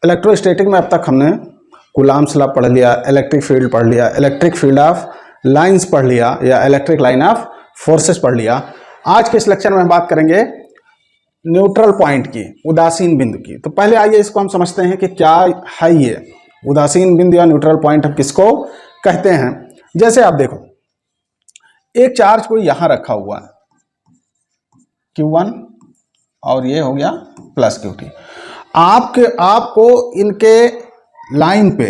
Electrostatic में अब तक हमने कूलॉम्स लॉ पढ़ लिया, इलेक्ट्रिक फील्ड पढ़ लिया, इलेक्ट्रिक फील्ड ऑफ लाइंस पढ़ लिया या इलेक्ट्रिक लाइन ऑफ फोर्सेस पढ़ लिया। आज के इस लेक्चर में हम बात करेंगे न्यूट्रल पॉइंट की, उदासीन बिंदु की। तो पहले आइए इसको हम समझते हैं कि क्या है ये उदासीन बिंदु या न्यूट्रल पॉइंट, हम किसको कहते हैं। जैसे आप देखो, एक चार्ज कोई यहां रखा हुआ है Q1 और ये हो गया प्लस Q2। आपको इनके लाइन पे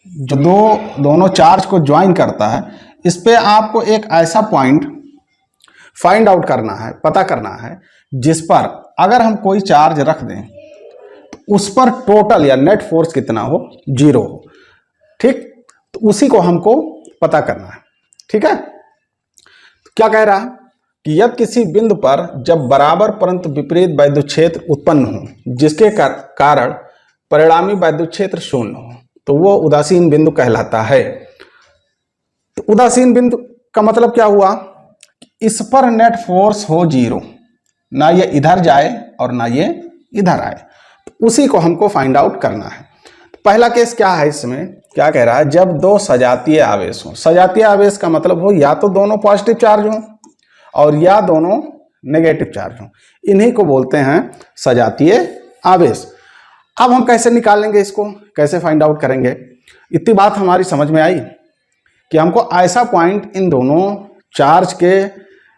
जो दोनों चार्ज को ज्वाइन करता है, इस पे आपको एक ऐसा पॉइंट फाइंड आउट करना है, पता करना है, जिस पर अगर हम कोई चार्ज रख दें तो उस पर टोटल या नेट फोर्स कितना हो, 0 हो। ठीक, तो उसी को हमको पता करना है। ठीक है, तो क्या कह रहा है कि यदि किसी बिंदु पर जब बराबर परंतु विपरीत वैद्युत क्षेत्र उत्पन्न हो, जिसके कारण परिणामी वैद्युत क्षेत्र शून्य हो, तो वो उदासीन बिंदु कहलाता है। तो उदासीन बिंदु का मतलब क्या हुआ, इस पर नेट फोर्स हो 0, ना ये इधर जाए और ना ये इधर आए, तो उसी को हमको फाइंड आउट करना है। तो पहला केस क्या है, इसमें क्या कह रहा है, जब दो सजातीय आवेश हो। सजातीय आवेश का मतलब हो या तो दोनों पॉजिटिव चार्ज हो और या दोनों नेगेटिव चार्ज हो, इन्हीं को बोलते हैं सजातीय आवेश। अब हम कैसे निकालेंगे इसको, कैसे फाइंड आउट करेंगे। इतनी बात हमारी समझ में आई कि हमको ऐसा पॉइंट इन दोनों चार्ज के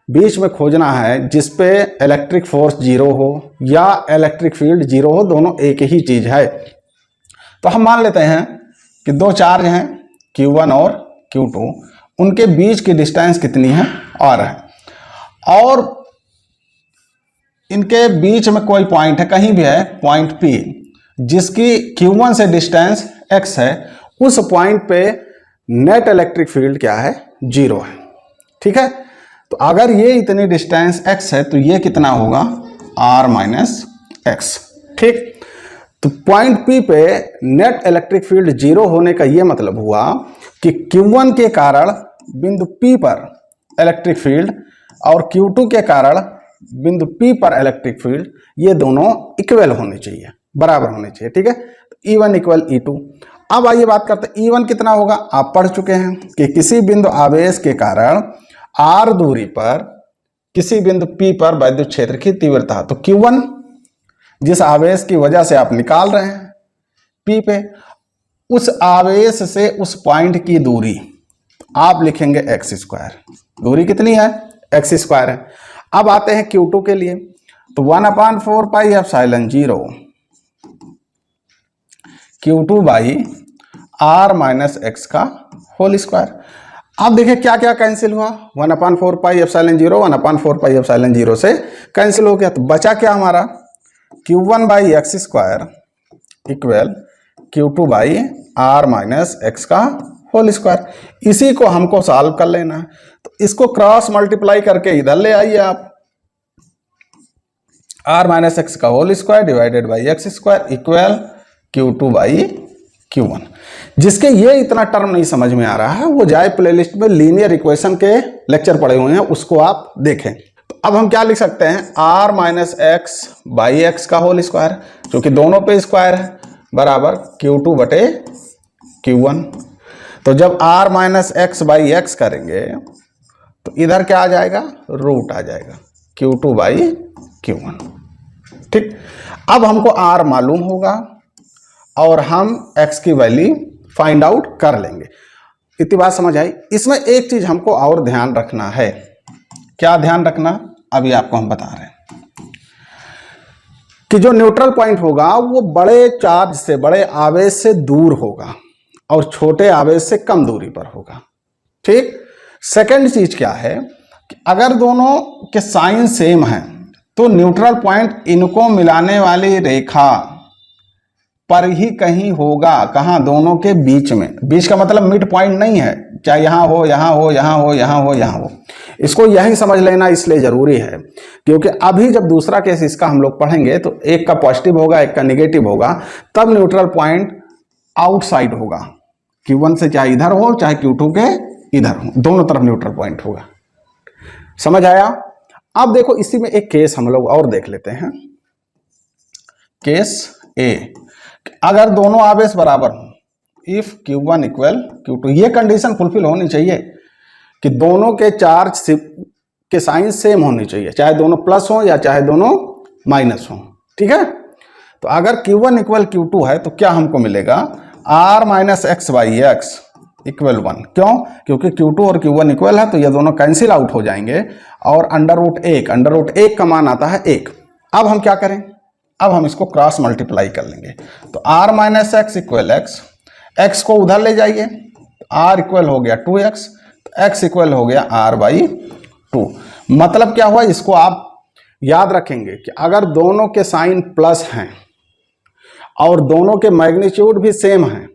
बीच में खोजना है जिस पे इलेक्ट्रिक फोर्स 0 हो या इलेक्ट्रिक फील्ड 0 हो, दोनों एक ही चीज है। तो हम मान लेते हैं कि दो चार्ज हैं Q1 और Q2, उनके बीच की डिस्टेंस कितनी है, R है, और इनके बीच में कोई पॉइंट है, कहीं भी है पॉइंट P, जिसकी Q1 से डिस्टेंस x है। उस पॉइंट पे नेट इलेक्ट्रिक फील्ड क्या है, 0 है। ठीक है, तो अगर ये इतनी डिस्टेंस x है तो ये कितना होगा, r माइनस एक्स। ठीक, तो पॉइंट P पे नेट इलेक्ट्रिक फील्ड 0 होने का ये मतलब हुआ कि Q1 के कारण बिंदु P पर इलेक्ट्रिक फील्ड और Q2 के कारण बिंदु P पर इलेक्ट्रिक फील्ड, ये दोनों इक्वल होने चाहिए, बराबर होने चाहिए। ठीक है, तो E1 इक्वल E2। अब आइए बात करते हैं E1 कितना होगा। आप पढ़ चुके हैं कि किसी बिंदु आवेश के कारण r दूरी पर किसी बिंदु P पर वैद्युत क्षेत्र की तीव्रता, तो Q1 जिस आवेश की वजह से आप निकाल रहे हैं P पे, उस आवेश से उस पॉइंट की दूरी आप लिखेंगे x²। दूरी कितनी है, x² है। अब आते हैं Q2 के लिए, तो 1/4 pi epsilon 0 Q2 by r minus x का होल स्क्वायर। अब देखिए क्या क्या कैंसिल हुआ, 1/4 पाई एप्सिलॉन 0 1/4 पाई एप्सिलॉन 0 से कैंसिल हो गया, तो बचा क्या हमारा, Q1 by x² equal Q2 by r minus x का होल स्क्वायर। इसी को हमको सॉल्व कर लेना है, तो इसको क्रॉस मल्टीप्लाई करके इधर ले आइए आप, r माइनस एक्स का whole square divided by x² equal Q2 by Q1। जिसके ये इतना टर्म नहीं समझ में आ रहा है, वो जाए प्लेलिस्ट में लीनियर इक्वेशन के लेक्चर पड़े हुए हैं, उसको आप देखें। तो अब हम क्या लिख सकते हैं, r minus x by x का होल स्क्वायर, क्योंकि दोनों पे स्क्वायर है, बराबर Q2 बटे Q1। तो जब r minus x by x करेंगे तो इधर क्या आ जाएगा, रूट आ जाएगा Q2 बाई Q1। ठीक, अब हमको r मालूम होगा और हम x की वैल्यू फाइंड आउट कर लेंगे। इतनी बात समझ आई। इसमें एक चीज हमको और ध्यान रखना है। क्या ध्यान रखना, अभी आपको हम बता रहे हैं कि जो न्यूट्रल पॉइंट होगा वो बड़े चार्ज से, बड़े आवेश से दूर होगा और छोटे आवेश से कम दूरी पर होगा। ठीक, सेकंड चीज क्या है कि अगर दोनों के साइन सेम हैं तो न्यूट्रल पॉइंट इनको मिलाने वाली रेखा पर ही कहीं होगा। कहां, दोनों के बीच में। बीच का मतलब मिड पॉइंट नहीं है, चाहे यहां हो, यहां हो, यहां हो, यहां हो, यहां हो। इसको यही समझ लेना इसलिए जरूरी है क्योंकि अभी जब दूसरा केस इसका हम लोग पढ़ेंगे तो एक का पॉजिटिव होगा, एक का निगेटिव होगा, तब न्यूट्रल पॉइंट आउटसाइड होगा। Q1 से चाहे इधर हो चाहे Q2 के इधर हो, दोनों तरफ न्यूट्रल पॉइंट होगा। समझ आया। अब देखो इसी में एक केस हम लोग और देख लेते हैं। केस ए, अगर दोनों आवेश बराबर हों, इफ Q1 इक्वल Q2, ये कंडीशन फुलफिल होनी चाहिए कि दोनों के चार्ज के साइन सेम होनी चाहिए, चाहे दोनों प्लस हो या चाहे दोनों माइनस हो। ठीक है, तो अगर Q1 इक्वल Q2 है तो क्या हमको मिलेगा, R minus x by x equal 1। क्यों? क्योंकि Q2 और Q1 इक्वल है तो ये दोनों कैंसिल आउट हो जाएंगे और अंडर रूट 1 का मान आता है 1। अब हम क्या करें, अब हम इसको क्रॉस मल्टीप्लाई कर लेंगे। तो R minus x equal x, x को उधर ले जाइए, R इक्वल हो गया 2x, तो x इक्वल हो गया R बाई 2। मतलब क्या हुआ, इसको आप याद रखेंगे कि अगर दोनों के साइन प्लस हैं और दोनों के मैग्नीट्यूड भी सेम हैं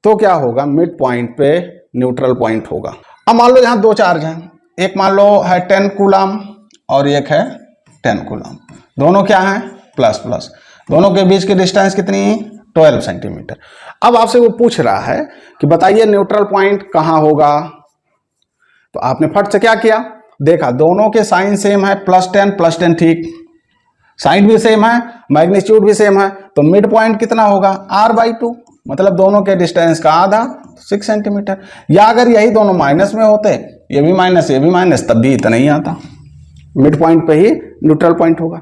तो क्या होगा, मिड पॉइंट पे न्यूट्रल पॉइंट होगा। अब मान लो यहाँ दो चार्ज हैं, एक मान लो है 10 कूलम और एक है 10 कूलम, दोनों क्या हैं, प्लस प्लस, दोनों के बीच की डिस्टेंस कितनी, 12 सेंटीमीटर। अब आपसे वो पूछ रहा है कि बताइए न्यूट्रल पॉइंट कहाँ होगा, तो आपने फट से क्या किया, देखा दोनों के साइन सेम है, प्लस 10 ठीक, साइन भी सेम है, मैग्नीट्यूड भी सेम है, तो मिड पॉइंट कितना होगा, R बाई 2, मतलब दोनों के डिस्टेंस का आधा, 6 सेंटीमीटर। या अगर यही दोनों माइनस में होते, ये भी माइनस तब भी इतना ही आता, मिड पॉइंट पे ही न्यूट्रल पॉइंट होगा।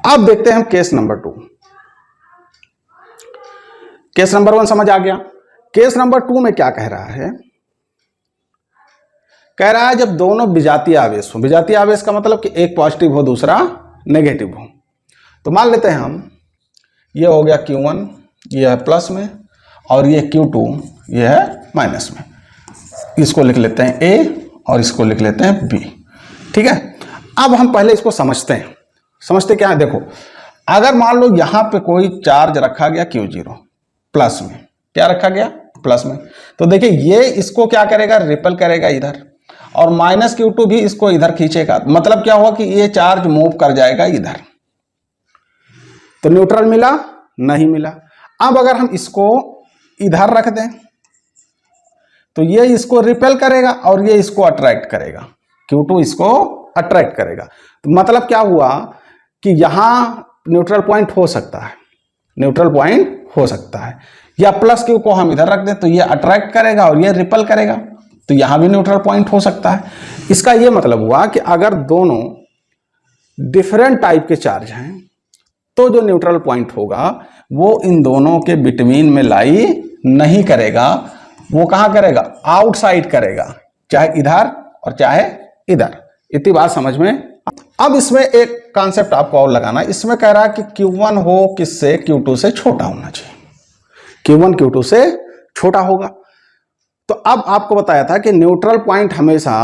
अब देखते हैं हम केस नंबर 2। केस नंबर 1 समझ आ गया। केस नंबर 2 में क्या कह रहा है, कह रहा है जब दोनों विजातीय आवेश हो, विजातीय आवेश का मतलब कि एक पॉजिटिव हो दूसरा नेगेटिव हो। तो मान लेते हैं हम, ये हो गया Q1, ये है प्लस में, और ये Q2, ये है माइनस में। इसको लिख लेते हैं A और इसको लिख लेते हैं B। ठीक है, अब हम पहले इसको समझते हैं। समझते क्या है, देखो अगर मान लो यहां पे कोई चार्ज रखा गया Q0 प्लस में, क्या रखा गया, प्लस में, तो देखिए ये इसको क्या करेगा, रिपेल करेगा इधर, और माइनस Q2 भी इसको इधर खींचेगा। मतलब क्या हुआ कि ये चार्ज मूव कर जाएगा इधर, तो न्यूट्रल मिला, नहीं मिला। अब अगर हम इसको इधर रख दें तो ये इसको रिपेल करेगा और ये इसको अट्रैक्ट करेगा, Q2 इसको अट्रैक्ट करेगा। तो मतलब क्या हुआ कि यहां न्यूट्रल पॉइंट हो सकता है, न्यूट्रल पॉइंट हो सकता है, या प्लस Q को हम इधर रख दें तो ये अट्रैक्ट करेगा और ये रिपेल करेगा, तो यहां भी न्यूट्रल पॉइंट हो सकता है। इसका ये मतलब हुआ कि अगर दोनों डिफरेंट टाइप के चार्ज हैं तो जो न्यूट्रल पॉइंट होगा वो इन दोनों के बिटवीन में लाई नहीं करेगा, वो कहां करेगा, आउटसाइड करेगा, चाहे इधर और चाहे इधर। इतनी बात समझ में। अब इसमें एक कॉन्सेप्ट आपको और लगाना, इसमें कह रहा है कि Q1 हो किससे, Q2 से छोटा होना चाहिए, Q1 Q2 से छोटा होगा। तो अब आपको बताया था कि न्यूट्रल पॉइंट हमेशा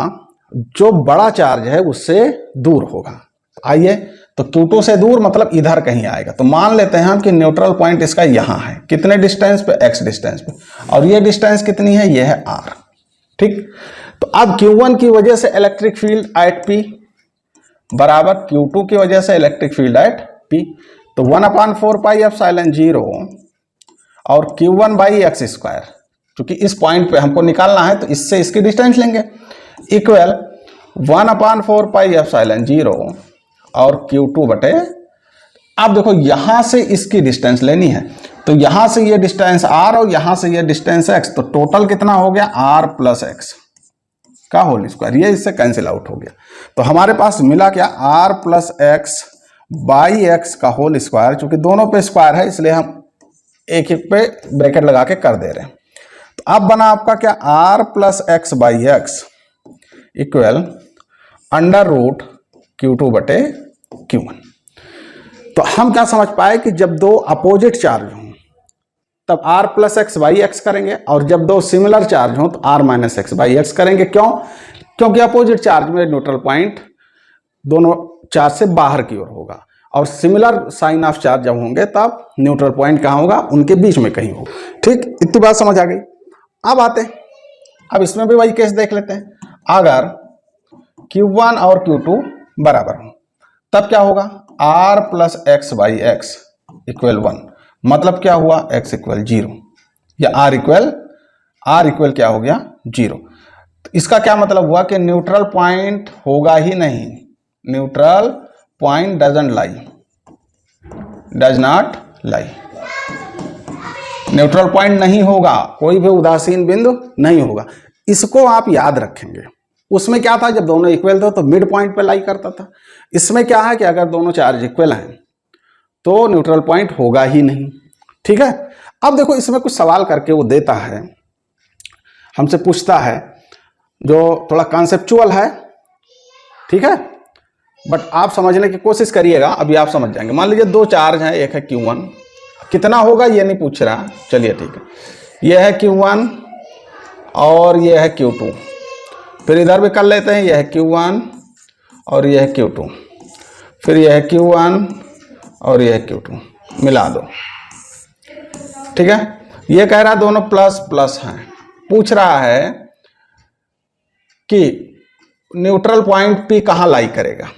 जो बड़ा चार्ज है उससे दूर होगा। आइए, तो Q2 से दूर मतलब इधर कहीं आएगा। तो मान लेते हैं हम कि न्यूट्रल पॉइंट इसका यहां है, कितने डिस्टेंस पे, x डिस्टेंस पे, और ये डिस्टेंस कितनी है, ये है R। ठीक, तो अब Q1 की वजह से इलेक्ट्रिक फील्ड एट P बराबर Q2 की वजह से इलेक्ट्रिक फील्ड एट P, तो 1/4 पाई एप्सिलॉन 0 और Q1 बाई एक्स स्क्वायर, क्योंकि इस पॉइंट पे हमको निकालना है तो इससे इसकी डिस्टेंस लेंगे, इक्वल 1/4 पाई एप्सिलॉन 0 और Q2 बटे, अब देखो यहां से इसकी डिस्टेंस लेनी है, तो यहां से ये डिस्टेंस R और यहां से ये डिस्टेंस x, तो टोटल कितना हो गया, R प्लस एक्स का होल स्क्वायर, ये इससे कैंसिल आउट हो गया। तो हमारे पास मिला क्या, R plus x by x का होल स्क्वायर, चूंकि दोनों पे स्क्वायर है इसलिए हम एक एक पे ब्रैकेट लगा के कर दे रहे हैं। तो अब बना आपका क्या, R plus x by x equal under root Q2 बटे Q1। तो हम क्या समझ पाए कि जब दो अपोजिट चार्ज हों तब R plus x by x करेंगे, और जब दो सिमिलर चार्ज हों तो R minus x by x करेंगे। क्यों? क्योंकि अपोजिट चार्ज में न्यूट्रल पॉइंट दोनों चार्ज से बाहर की ओर होगा, और सिमिलर साइन ऑफ चार्ज जब होंगे तब न्यूट्रल पॉइंट कहाँ होगा, उनके बीच में कहीं होगा। ठीक, इतनी बात समझ आ गई। अब आते हैं, अब इसमें भी वही केस देख लेते हैं। अगर Q1 और Q2 बराबर हो तब क्या होगा, R plus x by x equal 1, मतलब क्या हुआ, x इक्वल 0, या R इक्वल क्या हो गया, 0। तो इसका क्या मतलब हुआ कि न्यूट्रल पॉइंट होगा ही नहीं, neutral point doesn't lie, does not lie. Neutral point नहीं होगा, कोई भी उदासीन बिंदु नहीं होगा। इसको आप याद रखेंगे। उसमें क्या था, जब दोनों इक्वल थे तो मिड पॉइंट पे लाई करता था। इसमें क्या है कि अगर दोनों चार्ज इक्वल हैं तो न्यूट्रल पॉइंट होगा ही नहीं। ठीक है। अब देखो इसमें कुछ सवाल करके वो देता है, हमसे पूछता है, जो थोड़ा कॉन्सेप्चुअल है। ठीक है, बट आप समझने की कोशिश करिएगा, अभी आप समझ जाएंगे। मान लीजिए दो चार्ज हैं, एक है Q1, कितना होगा ये नहीं पूछ रहा, चलिए ठीक है। ये है Q1 और ये है Q2। फिर इधर भी कर लेते हैं, ये है Q1 और ये है Q2। फिर ये है Q1 और ये है Q2, मिला दो। ठीक है, ये कह रहा है दोनों प्लस प्लस हैं। पूछ रहा है कि न्यूट्रल पॉइंट P कहाँ लाई करेगा,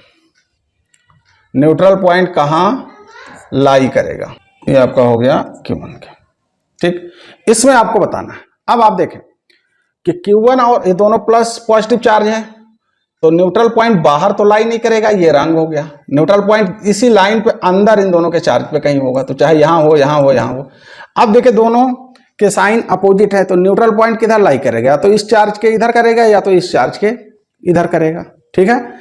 न्यूट्रल पॉइंट कहाँ लाई करेगा। ये आपका हो गया Q1 के। ठीक, इसमें आपको बताना है। अब आप देखें कि Q1 और ये दोनों प्लस पॉजिटिव चार्ज है, तो न्यूट्रल पॉइंट बाहर तो लाई नहीं करेगा, ये रंग हो गया। न्यूट्रल पॉइंट इसी लाइन पे अंदर इन दोनों के चार्ज पे कहीं होगा, तो चाहे यहां हो, यहां हो, यहां हो। अब देखिए दोनों के साइन अपोजिट है, तो न्यूट्रल पॉइंट किधर लाई करेगा, तो इस चार्ज के इधर करेगा या तो इस चार्ज के इधर करेगा। ठीक है,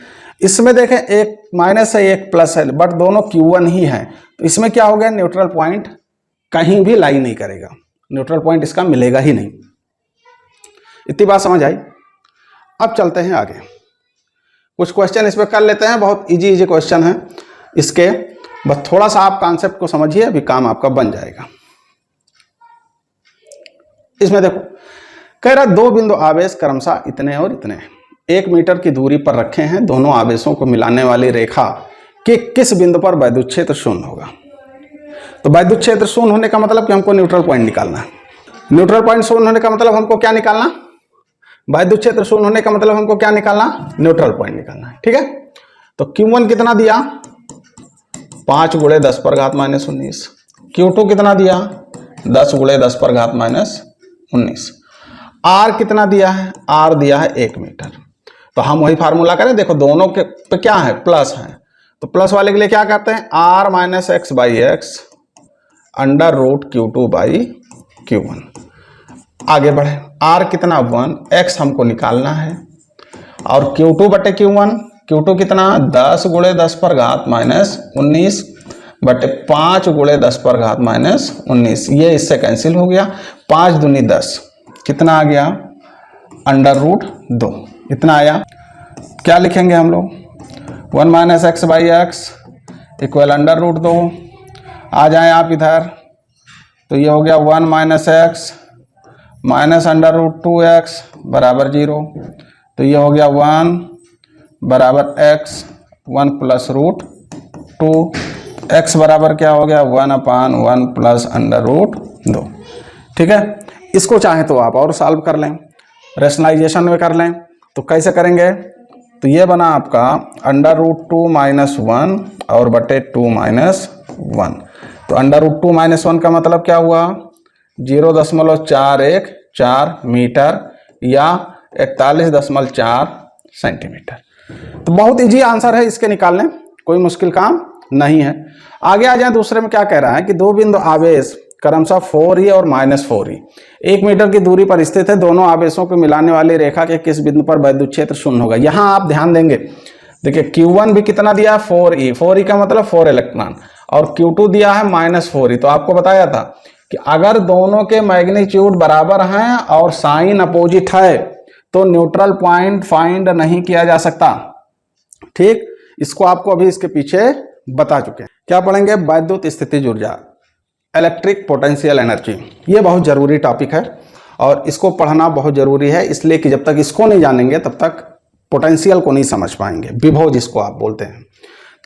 इसमें देखें एक माइनस है एक प्लस है, बट दोनों Q1 ही है, तो इसमें क्या हो गया, न्यूट्रल पॉइंट कहीं भी लाई नहीं करेगा, न्यूट्रल पॉइंट इसका मिलेगा ही नहीं। इतनी बात समझ आई। अब चलते हैं आगे, कुछ क्वेश्चन इसमें कर लेते हैं। बहुत इजी क्वेश्चन है इसके, बस थोड़ा सा आप कॉन्सेप्ट को समझिए, अभी काम आपका बन जाएगा। इसमें देखो कह रहा दो बिंदु आवेश क्रमशः इतने और इतने 1 मीटर की दूरी पर रखे हैं। दोनों आवेशों को मिलाने वाली रेखा के किस बिंदु पर वैद्युत क्षेत्र शून्य होगा। तो वैद्युत क्षेत्र शून्य होने का मतलब कि हमको न्यूट्रल पॉइंट निकालना है। न्यूट्रल पॉइंट शून्य होने का मतलब हमको क्या निकालना, वैद्युत क्षेत्र शून्य होने का मतलब हमको क्या निकालना, न्यूट्रल पॉइंट निकालना है। ठीक है, तो Q1 कितना दिया, 5 × 10⁻⁻19। Q2 कितना दिया, 10 × 10⁻⁻19। R कितना दिया है, R दिया है 1 मीटर। तो हम वही फार्मूला करें, देखो दोनों के पे क्या है, प्लस है, तो प्लस वाले के लिए क्या करते हैं, R - x/x √Q2/Q1। आगे बढ़े, R कितना 1, x हमको निकालना है, और Q2/Q1, Q2 कितना 10 × 10⁻⁻19 बटे 5 × 10⁻⁻19। ये इससे कैंसिल हो गया, 5 दूनी 10, कितना आ गया, √2। इतना आया। क्या लिखेंगे हम लोग, 1 - x/x इक्वल √2। आ जाए आप इधर, तो ये हो गया 1 - x -√2x बराबर 0। तो ये हो गया 1 बराबर x 1 + √2। x बराबर क्या हो गया, 1/1 + √2। ठीक है, इसको चाहे तो आप और सॉल्व कर लें, रेशनलाइजेशन में कर लें। तो कैसे करेंगे, तो ये बना आपका √2 - 1 और बटे 2 - 1। तो √2 - 1 का मतलब क्या हुआ, 0.414 मीटर या 41.4 सेंटीमीटर। तो बहुत इजी आंसर है इसके निकालने, कोई मुश्किल काम नहीं है। आगे आ जाए, दूसरे में क्या कह रहा है कि दो बिंदु आवेश क्रमशः 4e और -4e 1 मीटर की दूरी पर स्थित है। दोनों आवेशों को मिलाने वाली रेखा के किस बिंदु पर वैद्युत क्षेत्र शून्य होगा। यहाँ आप ध्यान देंगे, देखिए Q1 भी कितना दिया है, 4e, 4e का मतलब 4 इलेक्ट्रॉन, और Q2 दिया है -4e। तो आपको बताया था कि अगर दोनों के मैग्नीट्यूड बराबर हैं और साइन अपोजिट है तो न्यूट्रल पॉइंट फाइंड नहीं किया जा सकता। ठीक, इसको आपको अभी इसके पीछे बता चुके हैं। क्या पढ़ेंगे, वैद्युत स्थितिज ऊर्जा, इलेक्ट्रिक पोटेंशियल एनर्जी। ये बहुत ज़रूरी टॉपिक है और इसको पढ़ना बहुत ज़रूरी है, इसलिए कि जब तक इसको नहीं जानेंगे तब तक पोटेंशियल को नहीं समझ पाएंगे, विभव जिसको आप बोलते हैं।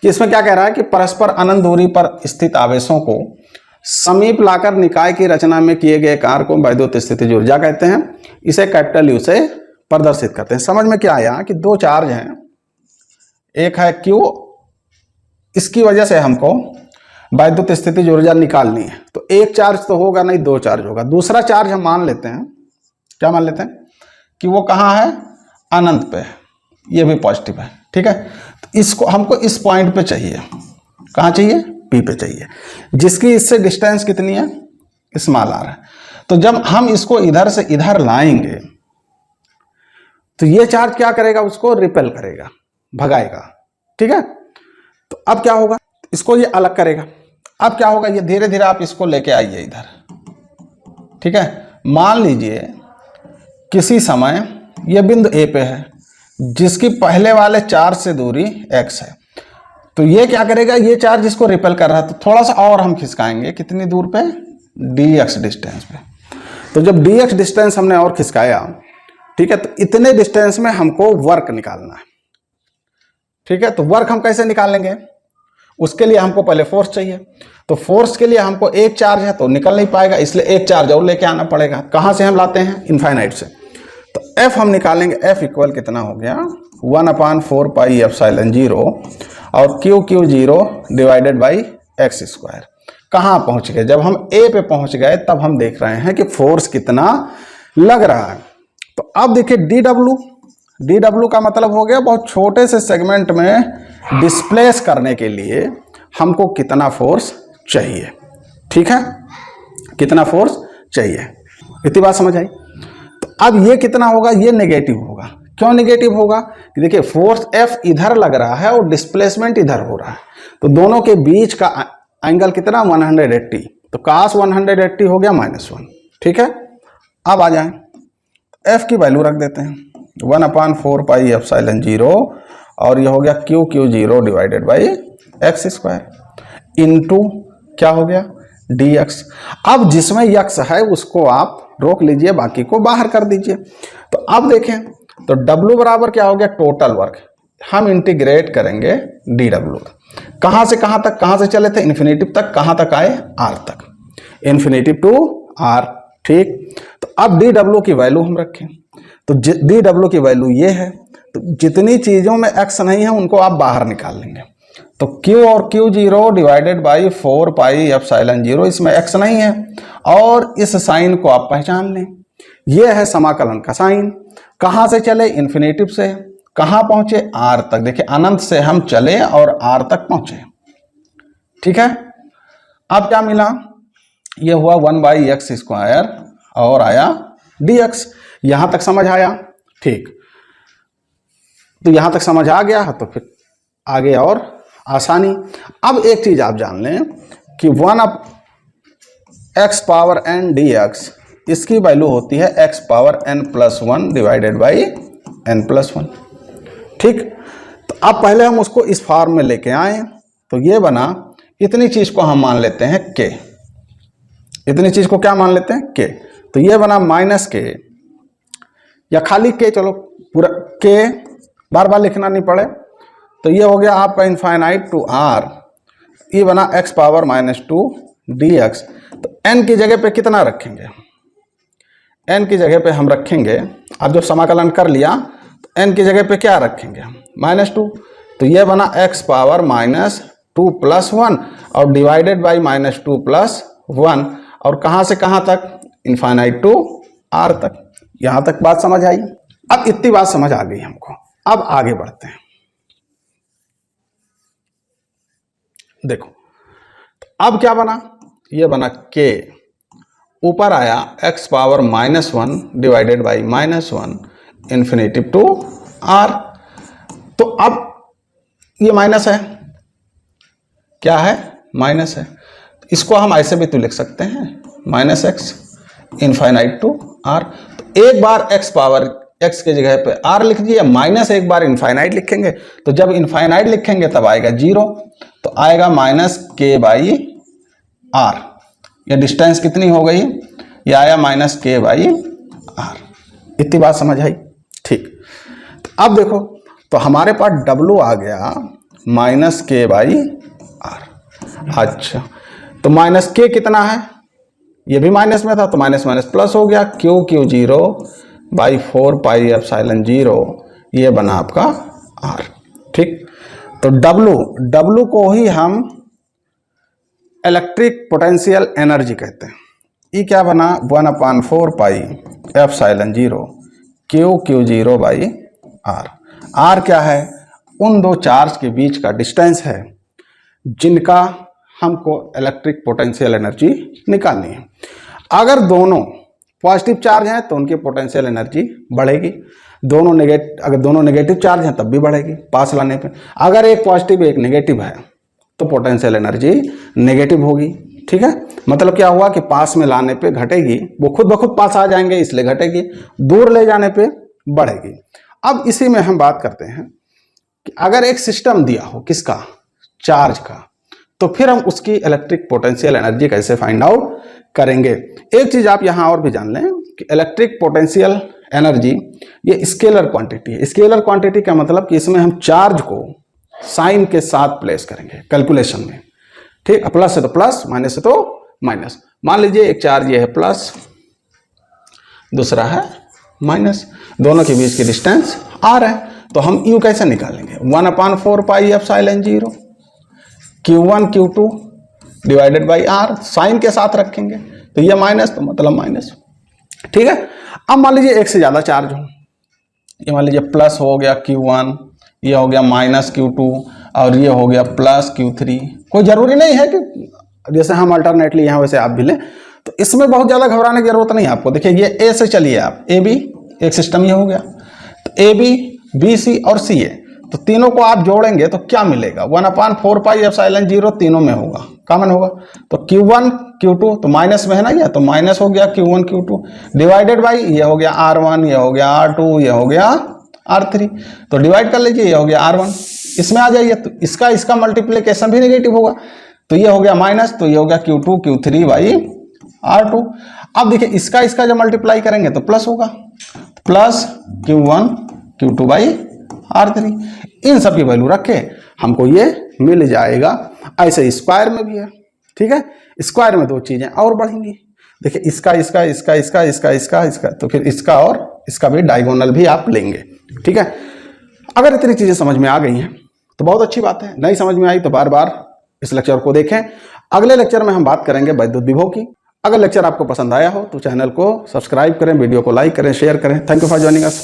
कि इसमें क्या कह रहा है कि परस्पर अनंत दूरी पर स्थित आवेशों को समीप लाकर निकाय की रचना में किए गए कार्य को वैद्युत स्थितिज ऊर्जा कहते हैं। इसे कैपिटल U से प्रदर्शित करते हैं। समझ में क्या आया कि दो चार्ज हैं, एक है Q, इसकी वजह से हमको वैद्युत स्थितिज ऊर्जा निकालनी है। तो एक चार्ज तो होगा नहीं, दो चार्ज होगा। दूसरा चार्ज हम मान लेते हैं, क्या मान लेते हैं कि वो कहाँ है, अनंत पे, ये भी पॉजिटिव है। ठीक है, तो इसको हमको इस पॉइंट पे चाहिए, कहाँ चाहिए, पी पे चाहिए, जिसकी इससे डिस्टेंस कितनी है, स्मॉल आर है। तो जब हम इसको इधर से इधर लाएंगे तो ये चार्ज क्या करेगा, उसको रिपेल करेगा, भगाएगा, ठीक है। तो अब क्या होगा, इसको ये अलग करेगा। अब क्या होगा, ये धीरे धीरे आप इसको लेके आइए इधर, ठीक है। मान लीजिए किसी समय ये बिंदु ए पे है, जिसकी पहले वाले चार्ज से दूरी x है। तो ये क्या करेगा, ये चार्ज इसको रिपेल कर रहा है, तो थोड़ा सा और हम खिसकाएंगे, कितनी दूर पे, dx डिस्टेंस पे। तो जब dx डिस्टेंस हमने और खिसकाया, ठीक है, तो इतने डिस्टेंस में हमको वर्क निकालना है, ठीक है। तो वर्क हम कैसे निकाल लेंगे, उसके लिए हमको पहले फोर्स चाहिए। तो फोर्स के लिए हमको एक चार्ज है तो निकल नहीं पाएगा, इसलिए एक चार्ज और लेके आना पड़ेगा। कहां से हम लाते हैं, इनफाइनाइट से। तो F हम निकालेंगे, F इक्वल कितना हो गया, 1/4 पाई एप्सिलॉन 0 और Q0 divided by x square. कहाँ पहुंच गए, जब हम A पे पहुंच गए तब हम देख रहे हैं कि फोर्स कितना लग रहा है। तो अब देखिए dw का मतलब हो गया बहुत छोटे से सेगमेंट में डिस्प्लेस करने के लिए हमको कितना फोर्स चाहिए, ठीक है, कितना फोर्स चाहिए। इतनी बात समझ आई। तो अब ये कितना होगा, ये नेगेटिव होगा। क्यों नेगेटिव होगा, कि देखिए फोर्स F इधर लग रहा है और डिस्प्लेसमेंट इधर हो रहा है, तो दोनों के बीच का एंगल कितना, 180। तो cos 180 हो गया -1, ठीक है। अब आ जाए, F की वैल्यू रख देते हैं, 1/4 पाई एप्सिलॉन 0 और ये हो गया Q0 divided by x square into क्या हो गया, dx। अब जिसमें x है उसको आप रोक लीजिए, बाकी को बाहर कर दीजिए। तो अब देखें, तो W बराबर क्या हो गया, टोटल वर्क। हम इंटीग्रेट करेंगे dw, कहां से कहां तक, कहां से चले थे, इन्फिनेटिव तक, कहां तक आए, r तक, इन्फिनेटिव टू r, ठीक। तो अब dw की वैल्यू हम रखें, तो dw की वैल्यू ये है। तो जितनी चीजों में x नहीं है उनको आप बाहर निकाल लेंगे। तो q और Q0 divided by 4 pi epsilon 0, इसमें x नहीं है और इस साइन को आप पहचान लें, ये है समाकलन का साइन। कहां से चले, इन्फिनेटिव से, कहां पहुंचे, r तक। देखिए अनंत से हम चले और r तक पहुंचे, ठीक है। अब क्या मिला, ये हुआ 1/x स्क्वायर और आया dx। यहां तक समझ आया, ठीक। तो यहां तक समझ आ गया तो फिर आगे और आसानी। अब एक चीज आप जान लें कि 1/x पावर n dx, इसकी वैल्यू होती है x power n+1 divided by n+1, ठीक। तो अब पहले हम उसको इस फॉर्म में लेके आए, तो ये बना, इतनी चीज को हम मान लेते हैं k, इतनी चीज को क्या मान लेते हैं, k। तो ये बना -k या खाली k, चलो पूरा k बार बार लिखना नहीं पड़े। तो ये हो गया आपका इनफाइनाइट टू r, ये बना x पावर -2 dx। तो n की जगह पे कितना रखेंगे, n की जगह पे हम रखेंगे, अब जब समाकलन कर लिया तो n की जगह पे क्या रखेंगे, -2। तो ये बना x पावर -2 + 1 और डिवाइडेड बाई -2 + 1, और कहां से कहां तक, इनफाइनाइट टू r तक। यहां तक बात समझ आई। अब इतनी बात समझ आ गई हमको, अब आगे बढ़ते हैं। देखो अब क्या बना, ये बना k, ऊपर आया x power -1 divided by -1 infinitive to r। तो अब ये माइनस है, क्या है, माइनस है। इसको हम ऐसे भी तो लिख सकते हैं, -x इनफाइनाइट टू r। तो एक बार x पावर x के जगह पे r लिख दिए, माइनस एक बार इनफाइनाइट लिखेंगे। तो जब इनफाइनाइट लिखेंगे तब आएगा 0, तो आएगा -k/r। ये डिस्टेंस कितनी हो गई, ये आया -k/r। इतनी बात समझ आई, ठीक। तो अब देखो, तो हमारे पास W आ गया -k/r। अच्छा, तो -k कितना है, ये भी माइनस में था तो माइनस माइनस प्लस हो गया, Q0 बाई 4 पाई एप्सिलॉन 0, ये बना आपका r, ठीक। तो W को ही हम इलेक्ट्रिक पोटेंशियल एनर्जी कहते हैं। ये क्या बना, 1/4 pi epsilon 0 Q0 by r। r क्या है, उन दो चार्ज के बीच का डिस्टेंस है जिनका हमको इलेक्ट्रिक पोटेंशियल एनर्जी निकालनी है। अगर दोनों पॉजिटिव चार्ज हैं तो उनकी पोटेंशियल एनर्जी बढ़ेगी, अगर दोनों नेगेटिव चार्ज हैं तब भी बढ़ेगी पास लाने पे। अगर एक पॉजिटिव एक नेगेटिव है तो पोटेंशियल एनर्जी नेगेटिव होगी। ठीक है, मतलब क्या हुआ कि पास में लाने पे घटेगी, वो खुद ब खुद पास आ जाएंगे इसलिए घटेगी, दूर ले जाने पे बढ़ेगी। अब इसी में हम बात करते हैं कि अगर एक सिस्टम दिया हो किसका, चार्ज का, तो फिर हम उसकी इलेक्ट्रिक पोटेंशियल एनर्जी कैसे फाइंड आउट करेंगे। एक चीज आप यहां और भी जान लें कि इलेक्ट्रिक पोटेंशियल एनर्जी ये स्केलर क्वांटिटी है। स्केलर क्वांटिटी का मतलब कि इसमें हम चार्ज को साइन के साथ प्लेस करेंगे कैलकुलेशन में। ठीक, प्लस है तो प्लस, माइनस है तो माइनस। मान लीजिए एक चार्ज ये है प्लस, दूसरा है माइनस, दोनों के बीच की डिस्टेंस r है, तो हम u कैसे निकालेंगे, 1/4 pi epsilon 0 Q1 Q2 divided by r, sign के साथ रखेंगे तो ये माइनस तो मतलब माइनस। ठीक है, अब मान लीजिए एक से ज्यादा चार्ज हो, ये मान लीजिए प्लस हो गया Q1, ये हो गया माइनस Q2 और ये हो गया प्लस Q3। कोई जरूरी नहीं है कि जैसे हम अल्टरनेटली यहाँ वैसे आप भी लें, तो इसमें बहुत ज्यादा घबराने की जरूरत नहीं है आपको। देखिए ये ए से चलिए आप, ए बी एक सिस्टम ये हो गया, तो ए बी बी सी और सी ए, तो तीनों को आप जोड़ेंगे तो क्या मिलेगा, 1/4 पाई एप्सिलॉन 0 तीनों में होगा, कॉमन होगा, तो Q1 Q2 तो माइनस में है ना, ये तो माइनस हो गया Q1 Q2 डिवाइडेड बाई ये हो गया R1, ये हो गया R2, ये हो गया R3, तो डिवाइड कर लीजिए, ये हो गया R1, इसमें आ जाइए तो इसका मल्टीप्लीकेशन भी नेगेटिव होगा, तो ये हो गया माइनस, तो ये हो गया Q2 Q3 बाई R2। अब देखिए इसका जब मल्टीप्लाई करेंगे तो प्लस होगा, plus Q1 Q2 by R3, इन सब की वैल्यू रखे हमको ये मिल जाएगा। ऐसे स्क्वायर में भी है। ठीक है, स्क्वायर में दो चीजें और बढ़ेंगी, देखिए इसका, तो फिर इसका और इसका भी डायगोनल भी आप लेंगे। ठीक है, अगर इतनी चीजें समझ में आ गई हैं तो बहुत अच्छी बात है, नहीं समझ में आई तो बार बार इस लेक्चर को देखें। अगले लेक्चर में हम बात करेंगे वैद्युत विभव की। अगर लेक्चर आपको पसंद आया हो तो चैनल को सब्सक्राइब करें, वीडियो को लाइक करें, शेयर करें। Thank you for joining us.